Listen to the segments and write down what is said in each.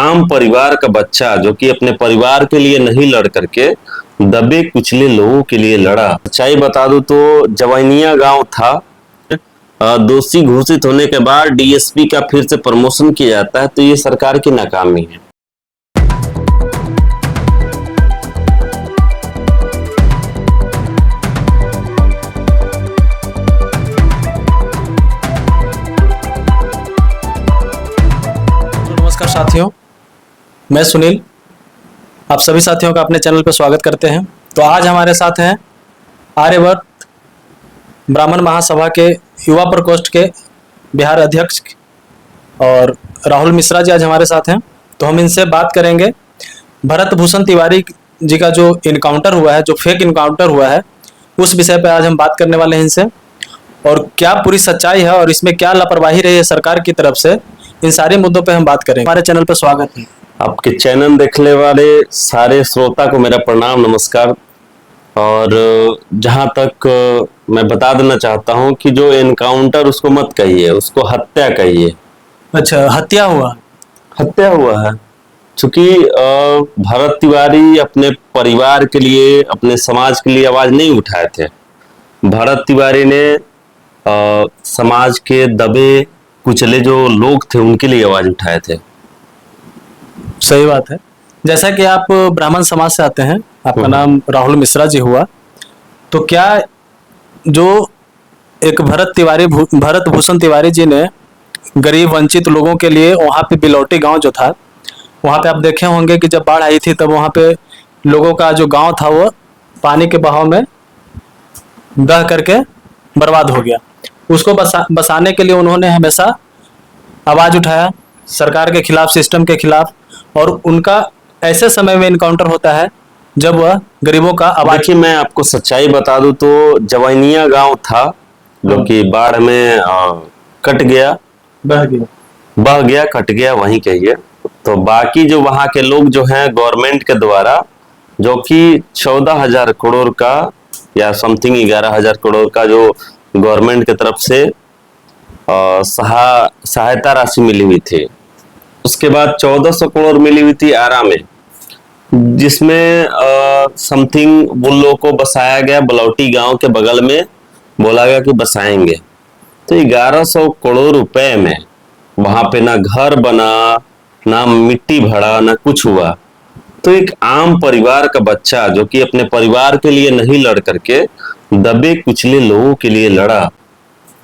आम परिवार का बच्चा जो कि अपने परिवार के लिए नहीं लड़ करके दबे कुचले लोगों के लिए लड़ा। सच्चाई बता दूं तो जवैनिया गांव था। दोषी घोषित होने के बाद डीएसपी का फिर से प्रमोशन किया जाता है, तो ये सरकार की नाकामी है। नमस्कार साथियों, मैं सुनील आप सभी साथियों का अपने चैनल पर स्वागत करते हैं। तो आज हमारे साथ हैं आर्यवर्त ब्राह्मण महासभा के युवा प्रकोष्ठ के बिहार अध्यक्ष और राहुल मिश्रा जी आज हमारे साथ हैं। तो हम इनसे बात करेंगे भरत भूषण तिवारी जी का जो इनकाउंटर हुआ है, जो फेक इनकाउंटर हुआ है, उस विषय पर आज हम बात करने वाले हैं इनसे, और क्या पूरी सच्चाई है और इसमें क्या लापरवाही रही है सरकार की तरफ से, इन सारे मुद्दों पे हम बात करेंगे। हमारे चैनल पर स्वागत है। आपके चैनल देखने वाले सारे श्रोता को मेरा प्रणाम, नमस्कार। और जहां तक मैं बता देना चाहता हूं कि जो एनकाउंटर उसको मत कहिए, उसको हत्या कहिए। अच्छा, हत्या हुआ है चूंकि भरत तिवारी अपने परिवार के लिए, अपने समाज के लिए आवाज नहीं उठाए थे। भरत तिवारी ने समाज के दबे कुचले जो लोग थे उनके लिए आवाज उठाए थे। सही बात है। जैसा कि आप ब्राह्मण समाज से आते हैं, आपका नाम राहुल मिश्रा जी हुआ, तो क्या जो एक भरत भूषण तिवारी जी ने गरीब वंचित लोगों के लिए वहाँ पे बिलौटी गांव जो था, वहाँ पे आप देखे होंगे कि जब बाढ़ आई थी तब वहाँ पे लोगों का जो गांव था वो पानी के बहाव में बह करके बर्बाद हो गया। उसको बसाने के लिए उन्होंने हमेशा आवाज उठाया सरकार के खिलाफ, सिस्टम के खिलाफ, और उनका ऐसे समय में इनकाउंटर होता है जब वह गरीबों का आवाज। देखिए, मैं आपको सच्चाई बता दूं तो जवैनिया गांव था जो कि बाढ़ में कट गया, बह गया, कट गया, वहीं कहिए। तो बाकी जो वहां के लोग जो हैं गवर्नमेंट के द्वारा, जो कि 14,000 करोड़ का या समथिंग 11,000 करोड़ का जो गवर्नमेंट की तरफ से सहायता राशि मिली हुई थी, उसके बाद 1400 करोड़ मिली हुई थी आरा में, जिसमें समथिंग उन लोगों को बसाया गया बलौटी गांव के बगल में, बोला गया कि बसाएंगे। तो 1100 करोड़ रुपए में वहां पे ना घर बना, ना मिट्टी भरा, ना कुछ हुआ। तो एक आम परिवार का बच्चा जो कि अपने परिवार के लिए नहीं लड़ करके दबे कुचले लोगों के लिए लड़ा,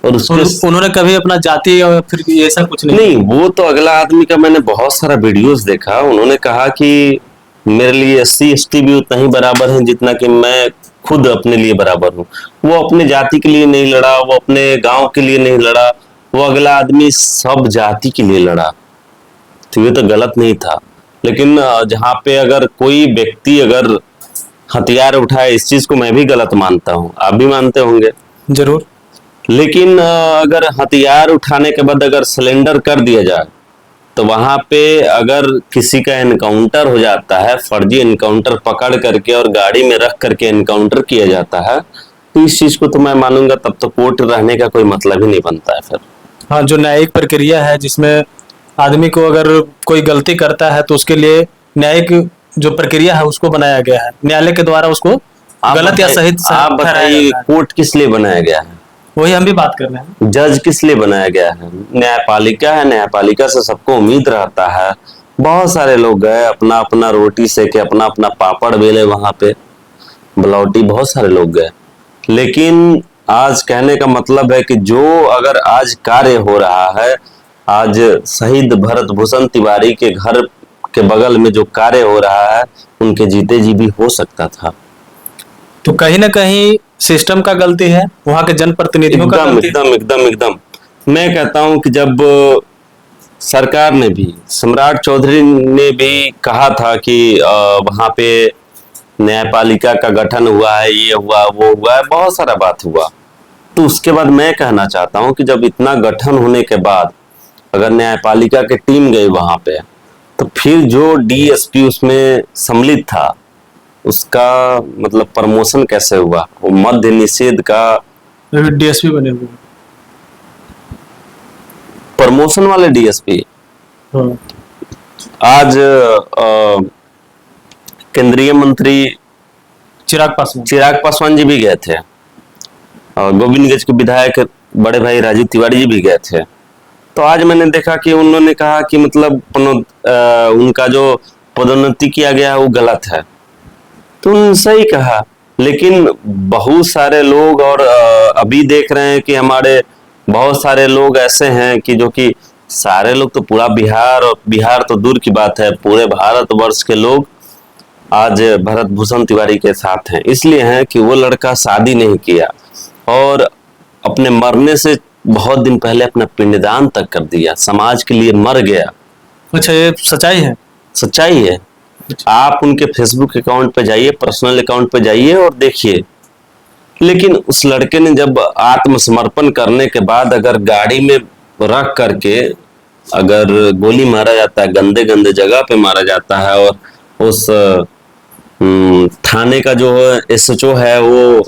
और उसके उन्होंने कभी अपना जाति या फिर ऐसा कुछ नहीं, वो तो अगला आदमी का मैंने बहुत सारा वीडियोस देखा। उन्होंने कहा कि मेरे लिए SC ST भी उतना ही बराबर है जितना कि मैं खुद अपने लिए बराबर हूँ। वो अपने जाति के लिए नहीं लड़ा, वो अपने गांव के लिए नहीं लड़ा, वो अगला आदमी सब जाति के लिए लड़ा। तो ये तो गलत नहीं था। लेकिन जहाँ पे अगर कोई व्यक्ति अगर हथियार उठाए, इस चीज को मैं भी गलत मानता हूँ, आप भी मानते होंगे जरूर। लेकिन अगर हथियार उठाने के बाद अगर सिलेंडर कर दिया जाए, तो वहां पे अगर किसी का एनकाउंटर हो जाता है, फर्जी एनकाउंटर पकड़ करके और गाड़ी में रख करके एनकाउंटर किया जाता है, तो इस चीज को तो मैं मानूंगा तब तो कोर्ट रहने का कोई मतलब ही नहीं बनता है फिर। हाँ, जो न्यायिक प्रक्रिया है जिसमें आदमी को अगर कोई गलती करता है तो उसके लिए न्यायिक जो प्रक्रिया है उसको बनाया गया है, न्यायालय के द्वारा उसको गलत या सही। आप बताइए, कोर्ट किस लिए बनाया गया है? वही हम भी बात कर रहे हैं। जज किस लिए बनाया गया है? न्यायपालिका है, न्यायपालिका से सबको उम्मीद रहता है। बहुत सारे लोग गए, अपना अपना रोटी सेके, अपना अपना पापड़ बेले वहां पे बलौटी, बहुत सारे लोग गए। लेकिन आज कहने का मतलब है कि जो अगर आज कार्य हो रहा है, आज शहीद भरत भूषण तिवारी के घर के बगल में जो कार्य हो रहा है, उनके जीते जी भी हो सकता था। तो कहीं ना कहीं सिस्टम का गलती है, वहां के जनप्रतिनिधियों का गलती। एकदम मैं कहता हूं कि जब सरकार ने भी, सम्राट चौधरी ने भी कहा था कि वहां पे न्यायपालिका का गठन हुआ है, ये हुआ, वो हुआ है, बहुत सारा बात हुआ, तो उसके बाद मैं कहना चाहता हूं कि जब इतना गठन होने के बाद अगर न्यायपालिका की टीम गई वहां पे, तो फिर जो DSP उसमें सम्मिलित था, उसका मतलब प्रमोशन कैसे हुआ? वो मद्य निषेध का DSP बने हुए, प्रमोशन वाले DSP। आज केंद्रीय मंत्री चिराग पासवान जी भी गए थे, और गोविंदगंज के विधायक बड़े भाई राजीव तिवारी जी भी गए थे। तो आज मैंने देखा कि उन्होंने कहा कि मतलब उनका जो पदोन्नति किया गया है वो गलत है। तो उन्होंने सही कहा, लेकिन बहुत सारे लोग और अभी देख रहे हैं कि हमारे बहुत सारे लोग ऐसे हैं कि जो कि सारे लोग तो पूरा बिहार, और बिहार तो दूर की बात है, पूरे भारतवर्ष के लोग आज भरत भूषण तिवारी के साथ हैं। इसलिए हैं कि वो लड़का शादी नहीं किया और अपने मरने से बहुत दिन पहले अपना पिंडदान तक कर दिया, समाज के लिए मर गया। अच्छा, ये सच्चाई है? सच्चाई है। आप उनके फेसबुक अकाउंट पे जाइए, पर्सनल अकाउंट पे जाइए और देखिए। लेकिन उस लड़के ने जब आत्मसमर्पण करने के बाद अगर गाड़ी में रख करके अगर गोली मारा जाता है, गंदे गंदे जगह पे मारा जाता है, और उस थाने का जो एसएचओ है वो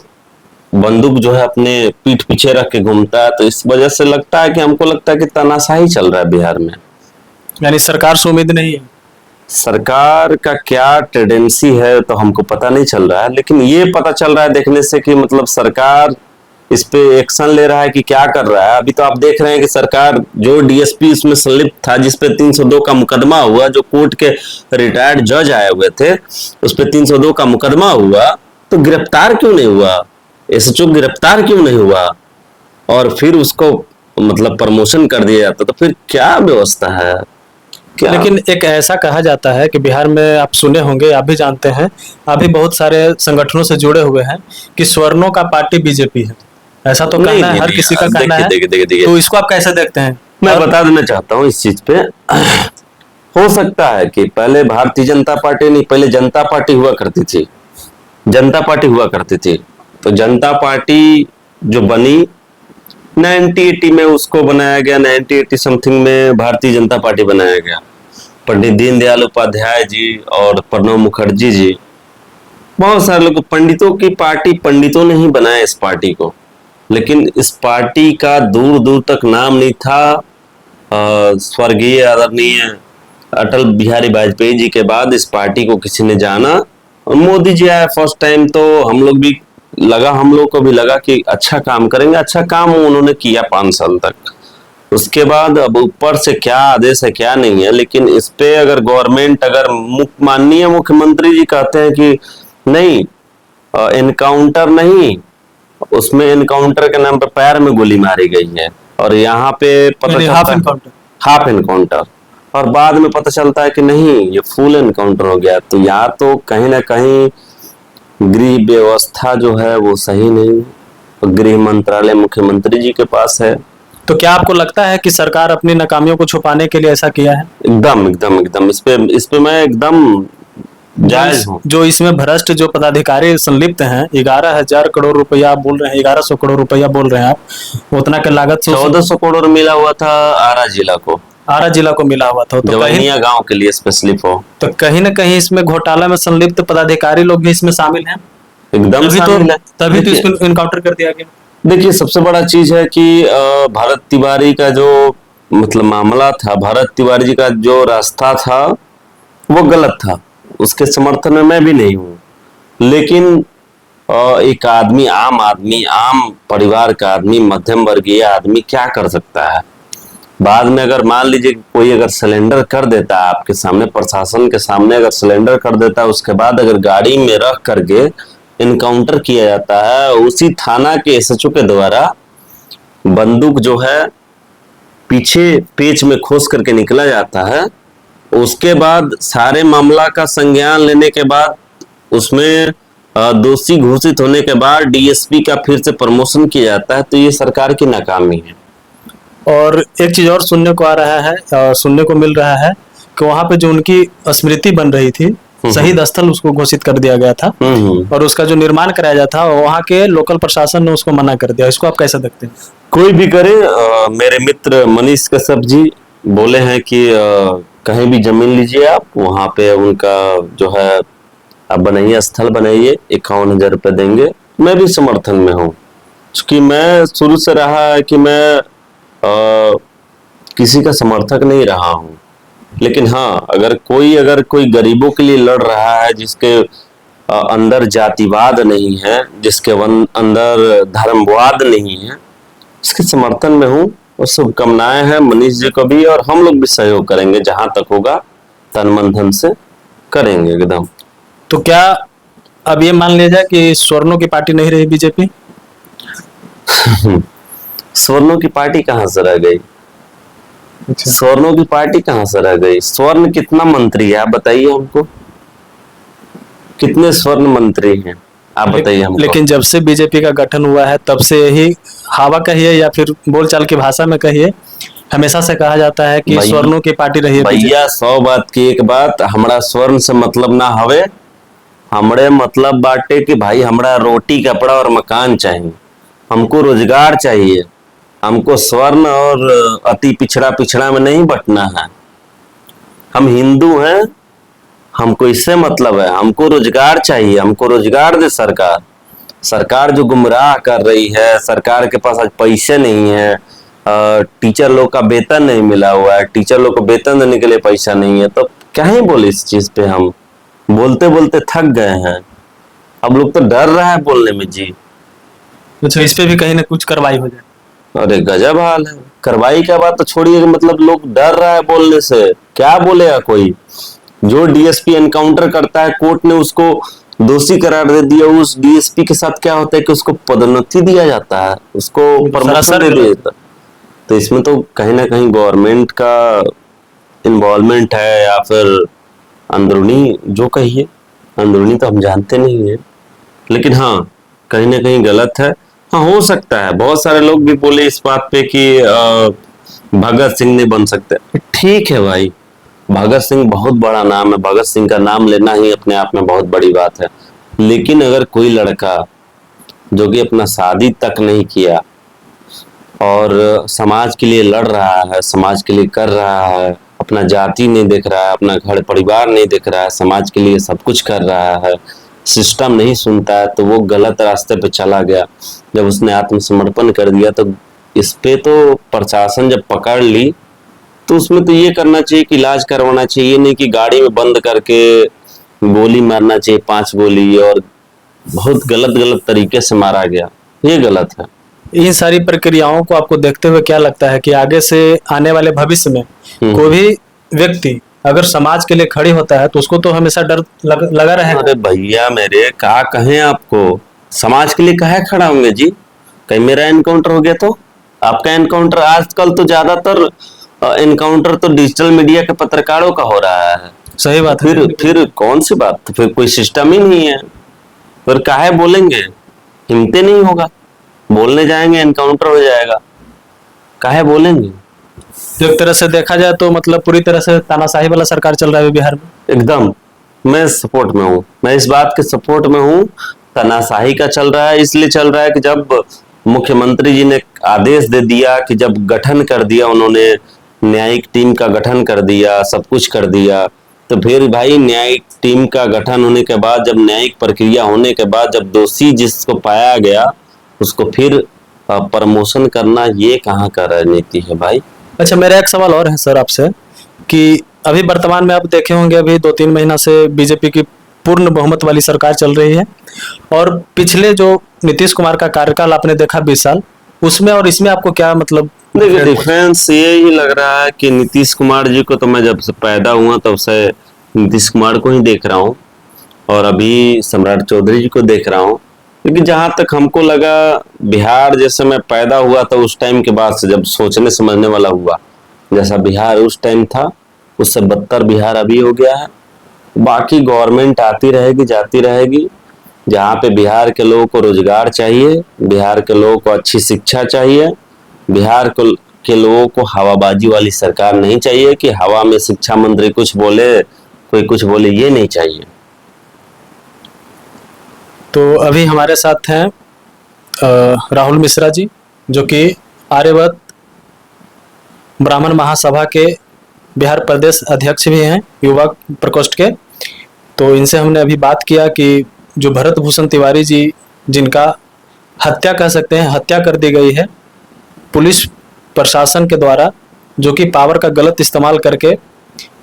बंदूक जो है अपने पीठ पीछे रख के घूमता है, तो इस वजह से लगता है कि हमको लगता है कि तानाशाही चल रहा है बिहार में। यानी सरकार से उम्मीद नहीं है? सरकार का क्या टेंडेंसी है तो हमको पता नहीं चल रहा है, लेकिन ये पता चल रहा है देखने से कि मतलब सरकार इस पे एक्शन ले रहा है कि क्या कर रहा है। अभी तो आप देख रहे हैं कि सरकार जो डीएसपी इसमें संलिप्त था, जिसपे 302 का मुकदमा हुआ, जो कोर्ट के रिटायर्ड जज आए हुए थे, उस पे 302 का मुकदमा हुआ, तो गिरफ्तार क्यों नहीं हुआ? एसएचओ गिरफ्तार क्यों नहीं हुआ? और फिर उसको मतलब प्रमोशन कर दिया जाता, तो फिर क्या व्यवस्था है? क्या? लेकिन एक ऐसा कहा जाता है कि बिहार में, आप सुने होंगे, आप भी जानते हैं, आप भी बहुत सारे संगठनों से जुड़े हुए हैं, कि स्वर्णों का पार्टी बीजेपी है। ऐसा तो कहना है, हर किसी का कहना है। तो इसको आप कैसे देखते हैं? मैं बता देना चाहता हूँ इस चीज पे। हो सकता है कि पहले भारतीय जनता पार्टी नहीं, पहले जनता पार्टी हुआ करती थी, जनता पार्टी हुआ करती थी। तो जनता पार्टी जो बनी 1980 में, उसको बनाया गया 1980 समथिंग में भारतीय जनता पार्टी बनाया गया। पंडित दीनदयाल उपाध्याय जी और प्रणब मुखर्जी जी, बहुत सारे लोग, पंडितों की पार्टी, पंडितों ने ही बनाया इस पार्टी को। लेकिन इस पार्टी का दूर दूर तक नाम नहीं था। स्वर्गीय आदरणीय अटल बिहारी वाजपेयी जी के बाद इस पार्टी को किसी ने जाना, और मोदी जी आए फर्स्ट टाइम, तो हम लोग को भी लगा कि अच्छा काम करेंगे। अच्छा काम उन्होंने किया 5 साल तक। उसके बाद अब ऊपर से क्या आदेश है क्या नहीं है, लेकिन इस पे अगर गवर्नमेंट, अगर माननीय मुख्यमंत्री जी कहते हैं कि नहीं, एनकाउंटर नहीं, उसमें एनकाउंटर के नाम पर पैर में गोली मारी गई है, और यहाँ पे पता चलता है हाफ एनकाउंटर, और बाद में पता चलता है कि नहीं, ये फुल एनकाउंटर हो गया। तो या तो कहीं ना कहीं गृह व्यवस्था जो है वो सही नहीं, गृह मंत्रालय मुख्यमंत्री जी के पास है। तो क्या आपको लगता है कि सरकार अपनी नाकामियों को छुपाने के लिए ऐसा किया है? एकदम एकदम एकदम, इस पे मैं एकदम जायज हूँ। जो इसमें भ्रष्ट जो पदाधिकारी संलिप्त हैं, 11,000 करोड़ रुपया आप बोल रहे हैं, 1100 करोड़ रुपया बोल रहे हैं आप, उतना के लागत से 1400 करोड़ मिला हुआ था आरा जिला को। आरा जिला को मिला हुआ था, तो कहीं गांव के लिए स्पेशली तो कहीं ना कहीं इसमें घोटाला में संलिप्त पदाधिकारी लोग भी इसमें शामिल हैं। एकदम शामिल है, तभी तो इसको इनकाउंटर कर दिया गया। देखिए, सबसे बड़ा चीज है कि भारत तिवारी का जो मतलब मामला था, भारत तिवारी जी का जो रास्ता था वो गलत था, उसके समर्थन में मैं भी नहीं हूँ। लेकिन एक आदमी, आम परिवार का आदमी, मध्यम वर्गीय आदमी क्या कर सकता है? बाद में अगर मान लीजिए कोई अगर सिलेंडर कर देता है आपके सामने, प्रशासन के सामने अगर सिलेंडर कर देता है, उसके बाद अगर गाड़ी में रख करके इनकाउंटर किया जाता है, उसी थाना के एसएचओ के द्वारा बंदूक जो है पीछे पेच में खोस करके निकला जाता है, उसके बाद सारे मामला का संज्ञान लेने के बाद उसमें दोषी घोषित होने के बाद डीएसपी का फिर से प्रमोशन किया जाता है, तो ये सरकार की नाकामी है। और एक चीज और सुनने को आ रहा है, सुनने को मिल रहा है कि वहां पे जो उनकी स्मृति बन रही थी, शहीद स्थल उसको घोषित कर दिया गया था, और उसका जो निर्माण कराया जाता था वहां के लोकल प्रशासन ने उसको मना कर दिया। इसको आप कैसे देखते हैं? कोई भी करे, मेरे मित्र मनीष कश्यप जी बोले हैं कि कहीं भी जमीन लीजिए आप, वहां पे उनका जो है आप बनाइए, स्थल बनाइए, 51,000 रुपये देंगे। मैं भी समर्थन में हूँ, क्योंकि मैं शुरू से रहा है कि मैं किसी का समर्थक नहीं रहा हूँ। लेकिन हाँ, अगर कोई गरीबों के लिए लड़ रहा है, जिसके अंदर जातिवाद नहीं है, जिसके अंदर धर्मवाद नहीं है, इसके समर्थन में हूँ। और शुभकामनाएं हैं मनीष जी को भी, और हम लोग भी सहयोग करेंगे जहां तक होगा, तन मन धन से करेंगे एकदम। तो क्या अब ये मान लिया जाए कि स्वर्णों की पार्टी नहीं रही बीजेपी? स्वर्णों की पार्टी कहाँ से रह गई? अच्छा। स्वर्णों की पार्टी कहाँ से रह गई? स्वर्ण कितना मंत्री है आप बताइए हमको, कितने स्वर्ण मंत्री हैं आप बताइए हमको। लेकिन जब से बीजेपी का गठन हुआ है तब से यही हवा कहिए या फिर बोलचाल की भाषा में कहिए, हमेशा से कहा जाता है कि स्वर्णों की पार्टी रही है भैया 100 बात की एक बात, हमरा स्वर्ण से मतलब ना हवे, हमरे मतलब बाटे कि भाई हमरा रोटी कपड़ा और मकान चाहिए, हमको रोजगार चाहिए, हमको स्वर्ण और अति पिछड़ा पिछड़ा में नहीं बटना है। हम हिंदू हैं, हमको इससे मतलब है, हमको रोजगार चाहिए, हमको रोजगार दे सरकार। सरकार जो गुमराह कर रही है, सरकार के पास आज पैसे नहीं है, टीचर लोग का वेतन नहीं मिला हुआ है, टीचर लोग को वेतन देने के लिए पैसा नहीं है, तो क्या ही बोले इस चीज पे, हम बोलते बोलते थक गए हैं, अब लोग तो डर रहा है बोलने में जी। अच्छा, इस पे भी कहीं ना कुछ कार्रवाई हो जाए। अरे गजब हाल है, कार्रवाई का बात तो छोड़िए, मतलब लोग डर रहा है बोलने से, क्या बोलेगा कोई? जो डीएसपी एनकाउंटर करता है, कोर्ट ने उसको दोषी करार दे दिया, उस डीएसपी के साथ क्या होता है कि उसको पदोन्नति दिया जाता है, उसको प्रमोशन दे दिया जाता है। तो इसमें तो कहीं ना कहीं गवर्नमेंट का इन्वॉल्वमेंट है, या फिर अंदरूनी, जो कहिए, अंदरूनी तो हम जानते नहीं है, लेकिन हाँ कहीं ना कहीं गलत है। हाँ हो सकता है, बहुत सारे लोग भी बोले इस बात पे कि भगत सिंह नहीं बन सकते। ठीक है भाई, भगत सिंह बहुत बड़ा नाम है, भगत सिंह का नाम लेना ही अपने आप में बहुत बड़ी बात है, लेकिन अगर कोई लड़का जो कि अपना शादी तक नहीं किया और समाज के लिए लड़ रहा है, समाज के लिए कर रहा है, अपना जाति नहीं देख रहा है, अपना घर परिवार नहीं देख रहा है, समाज के लिए सब कुछ कर रहा है, सिस्टम नहीं सुनता है, तो वो गलत रास्ते पे चला गया। जब उसने आत्मसमर्पण कर दिया तो इस पे तो प्रशासन जब पकड़ ली तो उसमें तो ये करना चाहिए कि इलाज करवाना चाहिए, नहीं कि गाड़ी में बंद करके गोली मारना चाहिए, 5 गोली, और बहुत गलत गलत तरीके से मारा गया, ये गलत है। इन सारी प्रक्रियाओं को आपको देखते हुए क्या लगता है कि आगे से आने वाले भविष्य में कोई भी व्यक्ति अगर समाज के लिए खड़ी होता है तो उसको तो हमेशा डर लगा रहेगा? अरे भैया मेरे, कहा कहें आपको, समाज के लिए कहे खड़ा होंगे जी? कहीं मेरा एनकाउंटर हो गया तो आपका एनकाउंटर, आजकल तो ज्यादातर एनकाउंटर तो डिजिटल मीडिया के पत्रकारों का हो रहा है। सही बात है। फिर कौन सी बात, फिर कोई सिस्टम ही नहीं है, फिर काहे बोलेंगे? हिम्मते नहीं होगा, बोलने जाएंगे एनकाउंटर हो जाएगा, काहे बोलेंगे? एक तरह से देखा जाए तो मतलब पूरी तरह से तानाशाही वाला सरकार चल रहा है बिहार में। एकदम, मैं सपोर्ट में हूँ, मैं इस बात के सपोर्ट में हूँ। तानाशाही का चल रहा है, इसलिए चल रहा है कि जब मुख्यमंत्री जी ने आदेश दे दिया, कि जब गठन कर दिया उन्होंने, न्यायिक टीम का गठन कर दिया, सब कुछ कर दिया, तो फिर भाई न्यायिक टीम का गठन होने के बाद, जब न्यायिक प्रक्रिया होने के बाद, जब दोषी जिसको पाया गया उसको फिर प्रमोशन करना, ये कहाँ का राजनीति है भाई? अच्छा, मेरा एक सवाल और है सर आपसे कि अभी वर्तमान में आप देखे होंगे, अभी 2-3 महीना से बीजेपी की पूर्ण बहुमत वाली सरकार चल रही है, और पिछले जो नीतीश कुमार का कार्यकाल आपने देखा 20 साल, उसमें और इसमें आपको क्या मतलब? देखिए डिफरेंस ये ही लग रहा है कि नीतीश कुमार जी को तो मैं जब से पैदा हुआ तब से नीतीश कुमार को ही देख रहा हूँ, और अभी सम्राट चौधरी जी को देख रहा हूँ। लेकिन जहां तक हमको लगा, बिहार जैसे मैं पैदा हुआ था उस टाइम के बाद से, जब सोचने समझने वाला हुआ, जैसा बिहार उस टाइम था उससे बदतर बिहार अभी हो गया है। बाकी गवर्नमेंट आती रहेगी जाती रहेगी, जहाँ पे बिहार के लोगों को रोजगार चाहिए, बिहार के लोगों को अच्छी शिक्षा चाहिए, बिहार के लोगों को हवाबाजी वाली सरकार नहीं चाहिए कि हवा में शिक्षा मंत्री कुछ बोले कोई कुछ बोले, ये नहीं चाहिए। तो अभी हमारे साथ हैं राहुल मिश्रा जी, जो कि आर्यव्रत ब्राह्मण महासभा के बिहार प्रदेश अध्यक्ष भी हैं, युवा प्रकोष्ठ के। तो इनसे हमने अभी बात किया कि जो भरत भूषण तिवारी जी, जिनका हत्या कह सकते हैं, हत्या कर दी गई है पुलिस प्रशासन के द्वारा, जो कि पावर का गलत इस्तेमाल करके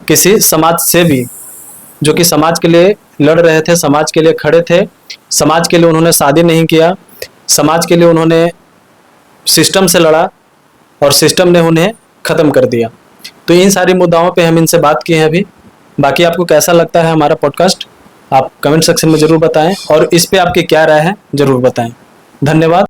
किसी समाज सेवी जो कि समाज के लिए लड़ रहे थे, समाज के लिए खड़े थे, समाज के लिए उन्होंने शादी नहीं किया, समाज के लिए उन्होंने सिस्टम से लड़ा और सिस्टम ने उन्हें ख़त्म कर दिया। तो इन सारी मुद्दाओं पे हम इनसे बात किए हैं अभी। बाकी आपको कैसा लगता है हमारा पॉडकास्ट, आप कमेंट सेक्शन में ज़रूर बताएं और इस पे आपकी क्या राय है ज़रूर बताएं। धन्यवाद।